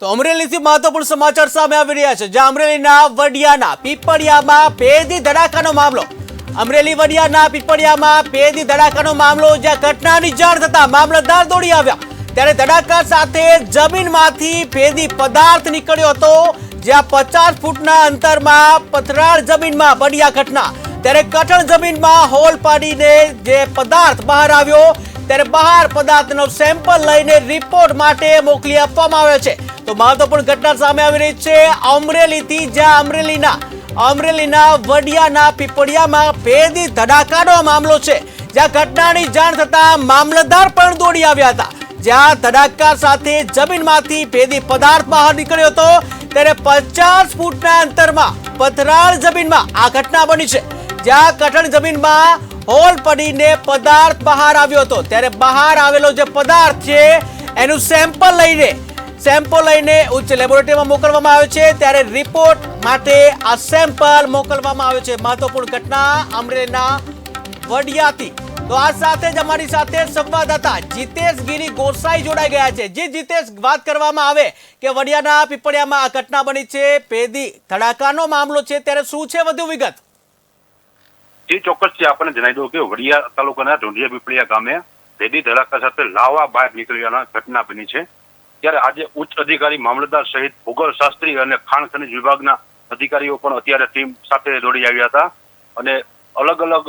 તો અમરેલીથી મહત્વપૂર્ણ સમાચાર સામે આવી રહ્યા છે, જ્યાં અમરેલીના વડિયાના પીપળિયામાં ભેદી ધડાકાનો મામલો. અમરેલી વડિયાના પીપળિયામાં ભેદી ધડાકાનો મામલો, જ્યાં ઘટનાની જાણ થતા મામલતદાર દોડી આવ્યા. ત્યારે ધડાકા સાથે જમીનમાંથી ભેદી પદાર્થ નીકળ્યો હતો, જ્યાં 50 ફૂટના અંતરમાં પથરાળ જમીનમાં બની આ ઘટના. ત્યારે કઠણ જમીનમાં હોલ પાડીને જે પદાર્થ બહાર આવ્યો, ત્યારે બહાર પદાર્થનો સેમ્પલ લઈને રિપોર્ટ માટે મોકલી આપવામાં આવ્યો છે. તો મહત્વપૂર્ણ ઘટના સામે આવી રહી છે અમરેલીથી, જ્યાં અમરેલીના વડિયાના પીપળિયામાં ભેદી ધડાકાનો મામલો છે, જ્યાં ઘટનાની જાણ થતા મામલતદાર પણ દોડી આવ્યા હતા. જ્યાં ધડાકા સાથે જમીનમાંથી ભેદી પદાર્થ બહાર નીકળ્યો હતો, ત્યારે 50 ફૂટના અંતરમાં પથરાળ જમીનમાં આ ઘટના બની છે, જ્યાં કઠણ જમીનમાં હોલ પડીને પદાર્થ બહાર આવ્યો હતો. ત્યારે બહાર આવેલો જે પદાર્થ છે એનું સેમ્પલ લઈને ઉચ્ચ લેબોરેટરીમાં મોકલવામાં આવ્યો છે. ત્યારે રિપોર્ટ માટે આ સેમ્પલ મોકલવામાં આવ્યો છે. મહત્વપૂર્ણ ઘટના અમરેલીના વડિયાથી. તો આ સાથે જ અમારી સાથે સંવાદદાતા જીતેશ ગીરી ગોસાઈ જોડાઈ ગયા છે. જી જીતેશ, વાત કરવામાં આવે કે વડિયાના પીપળિયામાં આ ઘટના બની છે, ભેદી ધડાકાનો મામલો છે, ત્યારે શું છે વધુ વિગત? જી ચોક્કસથી આપણને જણાવી દઉં કે વડિયા તાલુકાના ઢોંઢિયા પીપળિયા ગામે ભેદી ધડાકા સાથે લાવા બહાર નીકળ્યાના ઘટના બની છે. ત્યારે આજે ઉચ્ચ અધિકારી મામલતદાર સહિત ભૂગોળ શાસ્ત્રી અને ખાણ ખનિજ વિભાગના અધિકારીઓ પણ અત્યારે ટીમ સાથે દોડી આવ્યા હતા અને અલગ અલગ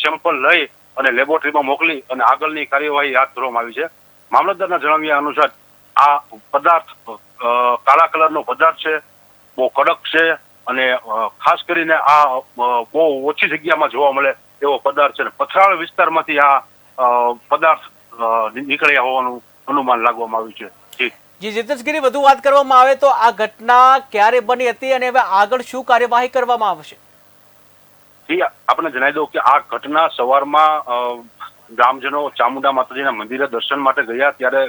સેમ્પલ લઈ અને લેબોરેટરીમાં મોકલી અને આગળની કાર્યવાહી હાથ ધરવામાં આવી છે. મામલતદારના જણાવ્યા અનુસાર આ પદાર્થ કાળા કલરનો પદાર્થ છે, બહુ કડક છે અને ખાસ કરીને આ બહુ ઓછી જગ્યામાં જોવા મળે એવો પદાર્થ છે. પથરાળ વિસ્તારમાંથી આ પદાર્થ નીકળ્યા હોવાનું અનુમાન લાગવામાં આવ્યું છે. જી જીતેશગીરી, વધુ વાત કરવામાં આવે તો આ ઘટના ક્યારે બની હતી અને હવે આગળ શું કાર્યવાહી કરવામાં આવશે? જી આપણે જણાવી દઉં કે આ ઘટના સવારમાં ગ્રામજનો ચામુંડા માતાજીના મંદિરે દર્શન માટે ગયા, ત્યારે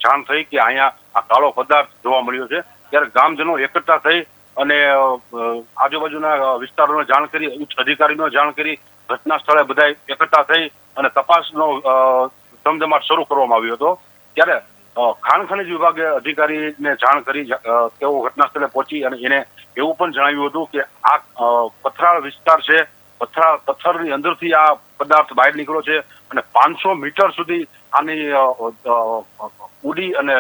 જાણ થઈ કે અહીંયા આ કાળો પદાર્થ જોવા મળ્યો છે. ત્યારે ગ્રામજનો એકઠા થઈ અને આજુબાજુના વિસ્તારોને જાણ કરી, ઉચ્ચ અધિકારીનો જાણ કરી, ઘટના સ્થળે બધા એકઠા થઈ અને તપાસનો ધમધમાટ શરૂ કરવામાં આવ્યો હતો. ત્યારે ખાણ ખનિજ વિભાગે અધિકારીને જાણ કરી, તેઓ ઘટના સ્થળે પહોંચી અને એને એવું પણ જણાવ્યું હતું કે આ પથરાળ વિસ્તાર છે, પથ્થરની અંદરથી આ પદાર્થ બહાર નીકળ્યો છે અને 500 મીટર સુધી આની ઉડી અને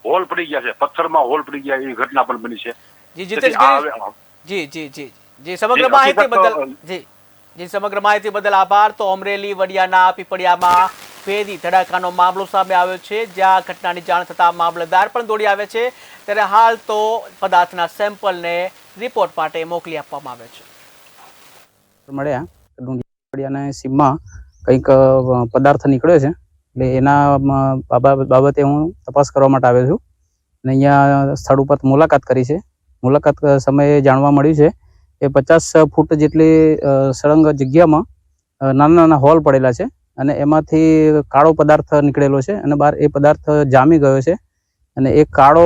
હોલ પડી ગયા છે, પથ્થરમાં હોલ પડી ગયા એવી ઘટના પણ બની છે. જી જીતેશગીરી, જી સમગ્ર માહિતી બદલ આભાર. તો અમરેલી વડિયાના પીપળિયામાં ભેદી ધડાકાનો મામલો સામે આવ્યો છે, જ્યાં ઘટનાની જાણ થતા મામલતદાર પણ દોડી આવે છે. ત્યારે હાલ તો પદાર્થના સેમ્પલને રિપોર્ટ માટે મોકલી આપવામાં આવે છે. મળ્યા ઢોંઢિયાના સીમમાં કંઈક પદાર્થ નીકળ્યો છે, એટલે એના બાબતે હું તપાસ કરવા માટે આવ્યો છું અને અહીંયા સ્થળ ઉપર મુલાકાત કરી છે. મુલાકાત સમયે જાણવા મળ્યું છે કે 50 ફૂટ જેટલી સળંગ જગ્યામાં નાના નાના હોલ પડેલા છે અને એમાંથી કાળો પદાર્થ નીકળેલો છે અને બહાર એ પદાર્થ જામી ગયો છે અને એ કાળો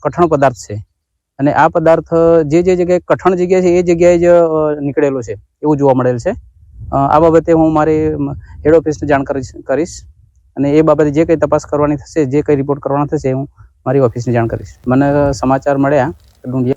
કઠણ પદાર્થ છે અને આ પદાર્થ જે જગ્યાએ કઠણ જગ્યા છે એ જગ્યાએ જ નીકળેલો છે એવું જોવા મળેલ છે. આ બાબતે હું મારી હેડ ઓફિસને જાણ કરીશ અને એ બાબતે જે કંઈ તપાસ કરવાની થશે, જે કંઈ રિપોર્ટ કરવાનો થશે હું મારી ઓફિસને જાણ કરીશ. મને સમાચાર મળ્યા ઢોંઢિયા